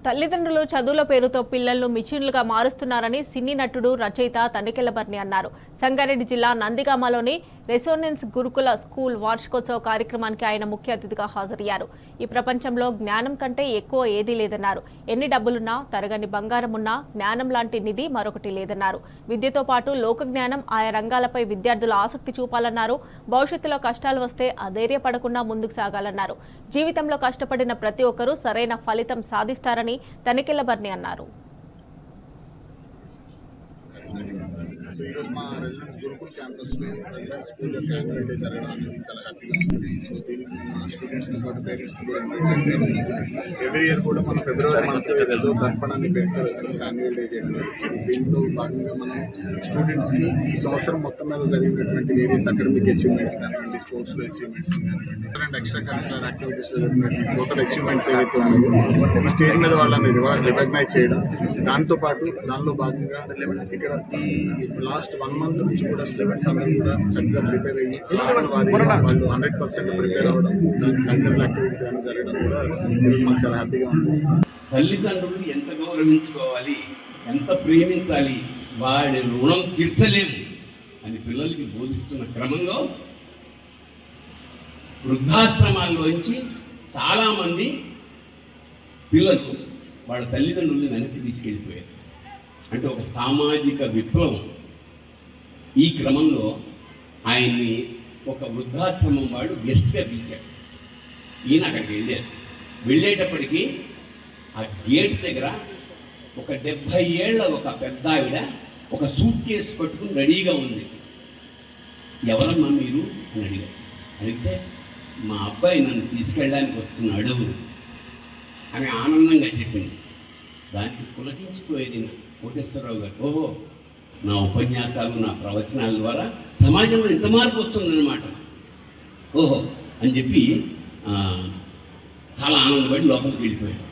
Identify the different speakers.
Speaker 1: తల్లిదండ్రులు చదువుల పేరుతో పిల్లలను మిషన్లుగా మారుస్తున్నారని సినీ నటుడు రచయిత తనికెళ్లబర్ని అన్నారు. సంగారెడ్డి జిల్లా నందిగామలోని రెసోనెన్స్ గురుకుల స్కూల్ వార్షికోత్సవ కార్యక్రమానికి ఆయన ముఖ్య అతిథిగా హాజరయ్యారు. ఈ ప్రపంచంలో జ్ఞానం కంటే ఎక్కువ ఏదీ లేదన్నారు. ఎన్ని డబ్బులున్నా, తరగని బంగారం ఉన్నా జ్ఞానం లాంటి నిధి మరొకటి లేదన్నారు. విద్యతో పాటు లోక జ్ఞానం ఆయా రంగాలపై విద్యార్థులు ఆసక్తి చూపాలన్నారు. భవిష్యత్తులో కష్టాలు వస్తే అధైర్యపడకుండా ముందుకు సాగాలన్నారు. జీవితంలో కష్టపడిన ప్రతి ఒక్కరూ సరైన ఫలితం సాధిస్తారని తనికెళ్లబర్ని అన్నారు.
Speaker 2: ఈరోజు మా రెసిడెన్స్ గురుకుల్ క్యాంపస్లో రెసిడెన్స్ స్కూల్ యొక్క యాన్యువల్ డే జరగడం అనేది చాలా హ్యాపీగా ఉంది. సో దీనికి మా స్టూడెంట్స్తో పాటు పేరెంట్స్ కూడా ఇన్వైట్ చేయడం జరిగింది. ఎవ్రీ ఇయర్ కూడా మనం ఫిబ్రవరి మంత్ రెజో దర్పణ అనే పేరుతో రెసిడెన్స్ యాన్యువల్ డే చేయడం జరుగుతుంది. దీంట్లో భాగంగా మనం స్టూడెంట్స్కి ఈ సంవత్సరం మొత్తం మీద జరిగినటువంటి వేరియస్ అకాడమిక్ అచీవ్మెంట్స్ కానివ్వండి, స్పోర్ట్స్లో అచీవ్మెంట్స్ కానివ్వండి, అండ్ ఎక్స్ట్రా కరిక్యులర్ యాక్టివిటీస్లో జరిగినటువంటి టోటల్ అచీవ్మెంట్స్ ఏవైతే ఉన్నాయో ఈ స్టేజ్ మీద వాళ్ళని రికగ్నైజ్ చేయడం, దాంతోపాటు దానిలో భాగంగా ఇక్కడ ఈ లాస్ట్ 1 month నుంచి కూడా స్టూడెంట్స్ అందరూ కూడా చక్కగా ప్రిపేర్ అయ్యి క్లాసుల వారీగా వాళ్ళు 100% ప్రిపేర్ అవ్వడం, దాని కల్చరల్ యాక్టివిటీస్ ఏమైనా జరగడం కూడా ఈరోజు మాకు చాలా హ్యాపీగా ఉంది.
Speaker 3: తల్లిదండ్రులు ఎంత గౌరవించుకోవాలి, ఎంత ప్రేమించాలి, వాడి రుణం తీర్చలేము అని పిల్లలకి బోధిస్తున్న క్రమంలో వృద్ధాశ్రమాల్లోంచి చాలామంది పిల్లలు వాళ్ళ తల్లిదండ్రుల్ని వెనక్కి తీసుకెళ్ళిపోయారు. అంటే ఒక సామాజిక విప్లవం. ఈ క్రమంలో ఆయన్ని ఒక వృద్ధాశ్రమం వాడు గెస్ట్గా పిలిచాడు. ఈయన అక్కడికి వెళ్ళారు. వెళ్ళేటప్పటికీ ఆ గేట్ దగ్గర ఒక 70 ఏళ్ల ఒక పెద్ద ఆవిడ ఒక సూట్ కేసు పట్టుకుని రెడీగా ఉంది. ఎవరమ్మా మీరు అని అడిగారు. అడిగితే మా అబ్బాయి నన్ను తీసుకెళ్ళడానికి వస్తున్నాడు అని ఆనందంగా చెప్పింది. దానికి పులకించిపోయేది కోటేశ్వరరావు గారు. ఓహో, నా ఉపన్యాసాలు, నా ప్రవచనాల ద్వారా సమాజంలో ఎంత మార్పు వస్తుందన్నమాట, ఓహో అని చెప్పి చాలా ఆనందపడి లోపలికి వెళ్ళిపోయాడు.